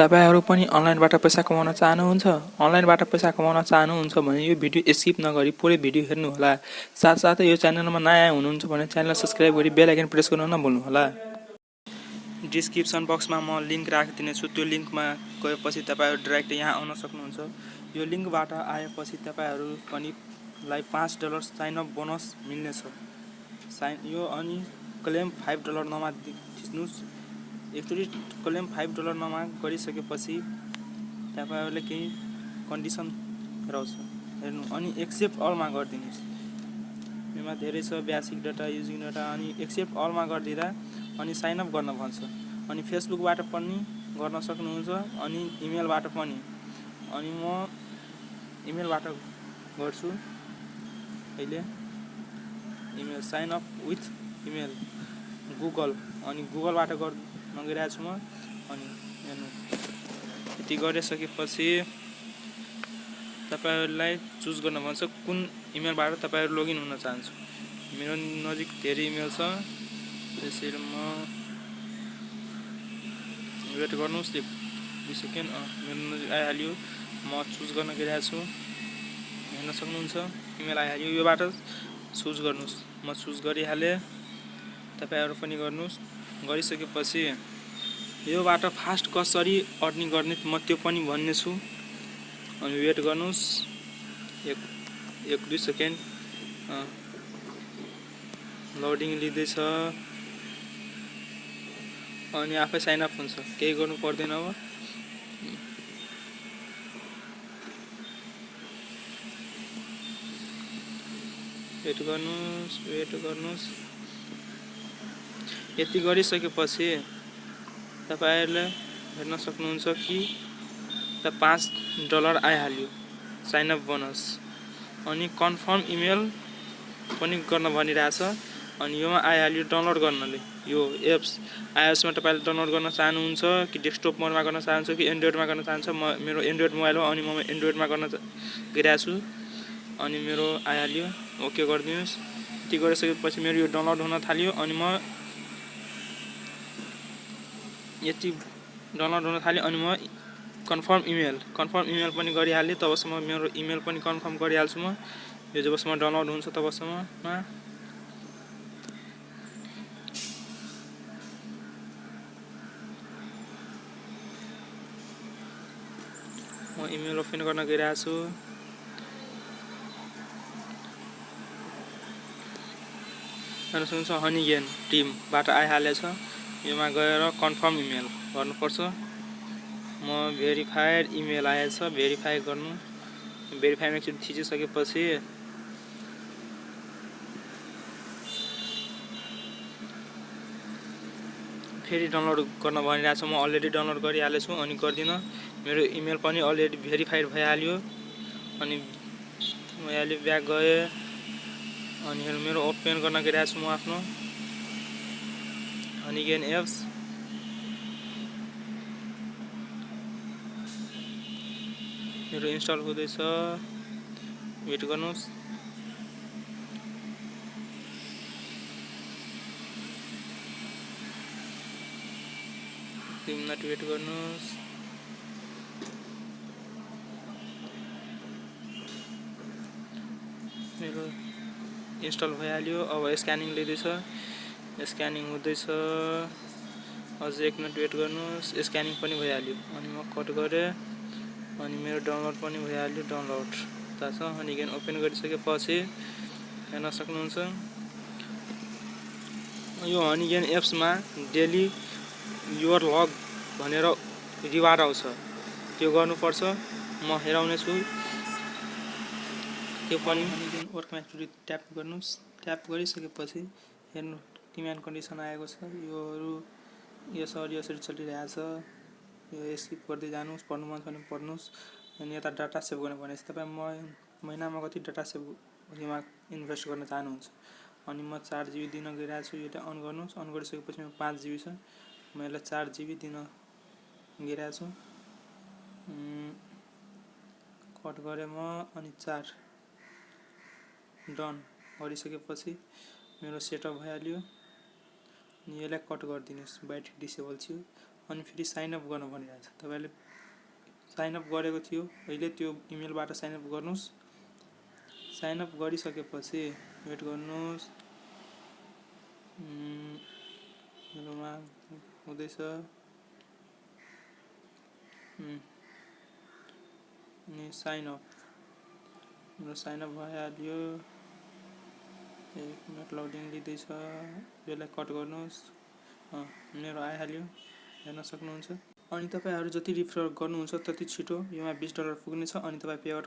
तपाईहरु पनि अनलाइनबाट पैसा कमाउन चाहनुहुन्छ भने यो भिडियो स्किप नगरी पुरै भिडियो हेर्नु होला। साथसाथै यो च्यानलमा नयाँ हुनुहुन्छ भने च्यानललाई सब्स्क्राइब गरी बेल आइकन प्रेस गर्न नभुल्नु होला। डिस्क्रिप्सन बक्समा म लिंक राखिदिनेछु। त्यो लिंकमा गएपछि तपाईहरु डाइरेक्ट यहाँ आउन सक्नुहुन्छ। यो लिंकबाट आएपछि तपाईहरु पनि लाई $5 साइन अप बोनस मिल्नेछ। यो अनि क्लेम $5 नमा थिच्नुस्। एकचोटी क्लेम $5 नमा गरिसकेपछि तपाईहरुले केही कन्डिसन हेराउँछ हेर्नु अनि एक्सेप्ट अल मा गर्दिनुस्। यसमा धेरै छ बेसिक डाटा युजिङ डाटा अनि एक्सेप्ट अल मा गर्दिदा अनि साइन अप गर्न भन्छ। अनि फेसबुकबाट पनि गर्न सक्नुहुन्छ अनि इमेलबाट पनि। अनि म इमेलबाट गर्छु अहिले। Email sign up with email Google अनि गुगलबाट गर्न गइरहेको छु म। अनि हेर्नु यति गरिसकेपछि तपाईहरुलाई चुज गर्न भन्छ कुन इमेलबाट तपाईहरु लगइन हुन चाहन्छ। मेरो नजिक धेरै इमेल छ त्यसैले म वेट गर्नुस् 2 सेकेन्ड। मेरो नजिक आइहाल्यो। म चुज गर्न गइरहेको छु। हेर्न सक्नुहुन्छ इमेल आइहाल्यो। योबाट चुज गर्नुस्। म चुज गरिहाले। तपाईहरु पनि गर्नुस्। गरिसकेपछि योबाट फास्ट कसरी अर्निङ गर्ने म त्यो पनि भन्ने छु। अनि वेट गर्नुस् 1-2 सेकेन्ड। लोडिङ लिँदैछ अनि आफै साइन अप हुन्छ। केही गर्नु पर्दैन अब। वेट गर्नुस्। यति गरिसकेपछि तपाईहरुले हेर्न सक्नुहुन्छ कि $5 आइहाल्यो साइन अप बोनस। अनि कन्फर्म इमेल पनि गर्न भनिरहेछ। अनि योमा आइहाल्यो डाउनलोड गर्नले। यो एप्स iOS मा तपाईले डाउनलोड गर्न चाहनुहुन्छ कि डेस्कटप मोडमा गर्न चाहनुहुन्छ कि एन्ड्रोइड मा गर्न चाहनुहुन्छ। मेरो एन्ड्रोइड मोबाइल हो अनि म एन्ड्रोइड मा गर्न गइरहेको छु। अनि मेरो आइहाल्यो। ओके गर्दिनुस्। यति गरिसकेपछि मेरो यो डाउनलोड हुन थाल्यो। अनि म यति डाउनलोड हुन थाल्यो अनि म कन्फर्म इमेल पनि गरिहाले। तबसम्म मेरो इमेल पनि कन्फर्म गरिहाल्छु म। यो जबसम्म डाउनलोड हुन्छ तबसम्ममा म इमेल ओपन गर्न गइरहेको छु। हेर्न सक्नुहुन्छ हनी गेन टिमबाट आइहालेछ। योमा गएर कन्फर्म इमेल गर्नुपर्छ। म भेरिफाइड इमेल आएछ। भेरिफाई गर्नु। भेरिफाईमा एकचोटी थिचिसकेपछि फेरि डाउनलोड गर्न भनिरहेको छ। म अलरेडी डाउनलोड गरिहालेछु अनि गर्दिन। मेरो इमेल पनि अलरेडी भेरिफाइड भइहाल्यो। अनि म अहिले ब्याक गए अनि मेरो ओपन गर्न गइरहेको छु म आफ्नो हनी गेन एप्स। मेरो इन्स्टल हुँदैछ। वेट गर्नुस्। मिनट वेट गर्नुस्। मेरो इन्स्टल भइहाल्यो। अब स्क्यानिङ लिँदैछ। स्क्यानिङ हुँदैछ। अझ 1 मिनट वेट गर्नुस्। स्क्यानिङ पनि भइहाल्यो। अनि म कट गरे अनि मेरो डाउनलोड पनि भइहाल्यो। डाउनलोड थाहा छ। अनि गेन ओपन गरिसकेपछि हेर्न सक्नुहुन्छ यो हनी गेन एप्समा डेली योर लग भनेर रिवार्ड आउँछ। त्यो गर्नुपर्छ। म हेराउने छु। त्यो पनि वर्कमा एकचोटी ट्याप गर्नुस्। ट्याप गरिसकेपछि हेर्नु टर्म एन्ड कन्डिसन आएको छ। यसरी चलिरहेछ। यो स्किप गर्दै जानुस्। पढ्नु मन छ भने पढ्नुस्। अनि यता डाटा सेभ गर्न भनेपछि तपाई महिनामा कति डाटा सेभ यसमा इन्भेस्ट गर्न चाहनुहुन्छ। अनि म 4 GB दिन गइरहेको छु। यो अन गर्नुस्। अन गरिसकेपछि मेरो 5 GB छ। म यसलाई 4 GB दिन गइरहेको छु। कट गरे म अनि 4 डन गरिसकेपछि मेरो सेटअप भइहाल्यो। अनि यसलाई कट गरिदिनुस्। ब्याट्री डिसेबल छु अनि फेरि साइन अप गर्न भनिरहेछ। तपाईले साइन अप गरेको थियो अहिले, त्यो इमेलबाट साइन अप गर्नुस्। साइन अप गरिसकेपछि वेट गर्नुस्, मेरोमा हुँदैछ। अनि साइन अप, मेरो साइन अप भइहाल्यो। 1 मिनट लोडिङ लिँदैछ, यसलाई कट गर्नुहोस्। मेरो आइहाल्यो, हेर्न सक्नुहुन्छ। अनि तपाईहरु जति रिफर गर्नुहुन्छ त्यति छिटो योमा $20 पुग्नेछ अनि तपाई पेआउट